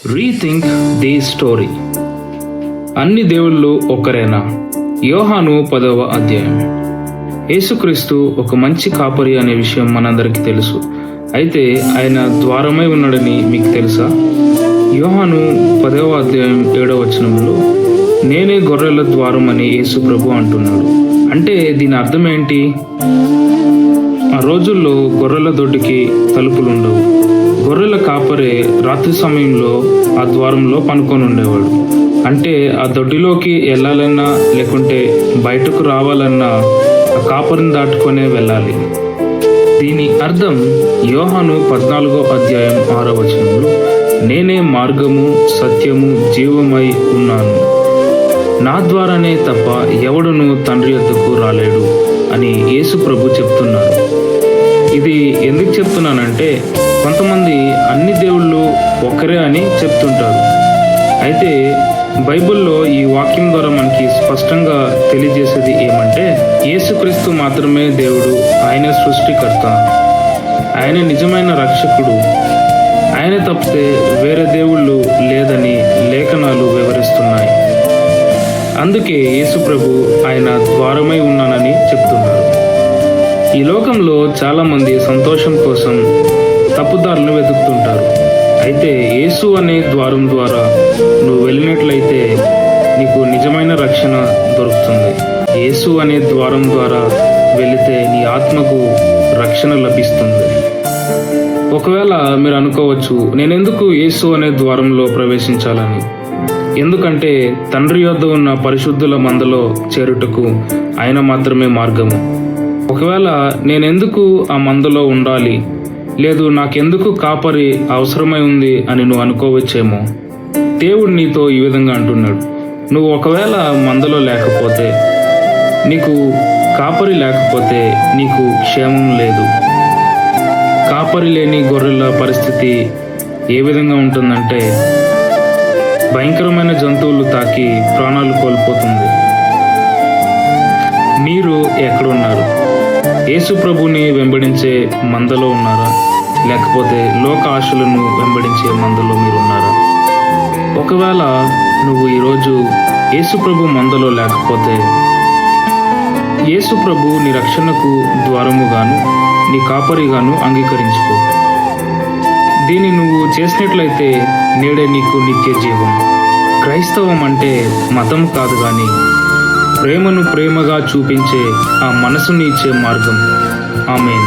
Rethink the story. అన్ని దేవుళ్ళు ఒక్కరేనా? యోహాను 10వ అధ్యాయం. యేసుక్రీస్తు ఒక మంచి కాపరి అనే విషయం మనందరికీ తెలుసు. అయితే ఆయన ద్వారమై ఉన్నాడని మీకు తెలుసా? యోహాను 10వ అధ్యాయం 7వ వచనంలో నేనే గొర్రెల ద్వారం అని యేసు ప్రభు అంటున్నాడు. అంటే దీని అర్థం ఏంటి? ఆ రోజుల్లో గొర్రెల దొడ్డికి తలుపులు ఉండవు. గొర్రెల కాపరే రాత్రి సమయంలో ఆ ద్వారంలో పనుకొని ఉండేవాడు. అంటే ఆ దొడ్డిలోకి వెళ్ళాలన్నా లేకుంటే బయటకు రావాలన్నా ఆ కాపరిని దాటుకొనే వెళ్ళాలి. దీని అర్థం యోహాను 14వ అధ్యాయం 6వ వచనంలో నేనే మార్గము సత్యము జీవమై ఉన్నాను, నా ద్వారానే తప్ప ఎవడును తండ్రి యొద్దకు రాలేడు అని యేసు ప్రభు చెప్తున్నారు. ఇది ఎందుకు చెప్తున్నానంటే కొంతమంది అన్ని దేవుళ్ళు ఒక్కరే అని చెప్తుంటారు. అయితే బైబిల్లో ఈ వాక్యం ద్వారా మనకి స్పష్టంగా తెలియజేసేది ఏమంటే యేసుక్రీస్తు మాత్రమే దేవుడు, ఆయన సృష్టికర్త, ఆయన నిజమైన రక్షకుడు, ఆయన తప్పితే వేరే దేవుళ్ళు లేదని లేఖనాలు వివరిస్తున్నాయి. అందుకే యేసు ప్రభు ఆయన ద్వారమై ఉన్నానని చెప్తున్నారు. ఈ లోకంలో చాలామంది సంతోషం కోసం తప్పుదారులను వెతుకుతుంటారు. అయితే యేసు అనే ద్వారం ద్వారా నువ్వు వెళ్ళినట్లయితే నీకు నిజమైన రక్షణ దొరుకుతుంది. యేసు అనే ద్వారం ద్వారా వెళితే నీ ఆత్మకు రక్షణ లభిస్తుంది. ఒకవేళ మీరు అనుకోవచ్చు, నేనెందుకు యేసు అనే ద్వారంలో ప్రవేశించాలని? ఎందుకంటే తండ్రి యొద్ద ఉన్న పరిశుద్ధుల మందలో చేరుటకు ఆయన మాత్రమే మార్గము. ఒకవేళ నేనెందుకు ఆ మందలో ఉండాలి, లేదు నాకెందుకు కాపరి అవసరమై ఉంది అని నువ్వు అనుకోవచ్చేమో. దేవుడు నీతో ఈ విధంగా అంటున్నాడు, నువ్వు ఒకవేళ మందలో లేకపోతే, నీకు కాపరి లేకపోతే నీకు క్షేమం లేదు. కాపరి లేని గొర్రెల పరిస్థితి ఏ విధంగా ఉంటుందంటే భయంకరమైన జంతువులు తాకి ప్రాణాలు కోల్పోతుంది. మీరు ఎక్కడున్నారు? యేసు ప్రభుని వెంబడించే మందలో ఉన్నారా, లేకపోతే లోక ఆశలను వెంబడించే మందలో మీరున్నారా? ఒకవేళ నువ్వు ఈరోజు యేసు ప్రభు మందలో లేకపోతే యేసు ప్రభు నీ రక్షణకు ద్వారముగాను నీ కాపరిగాను అంగీకరించుకో. దీన్ని నువ్వు చేసినట్లయితే నేడే నీకు నిత్య జీవం. క్రైస్తవం అంటే మతం కాదు కానీ ప్రేమను ప్రేమగా చూపించే ఆ మనసుని ఇచ్చే మార్గం. ఆమేన్.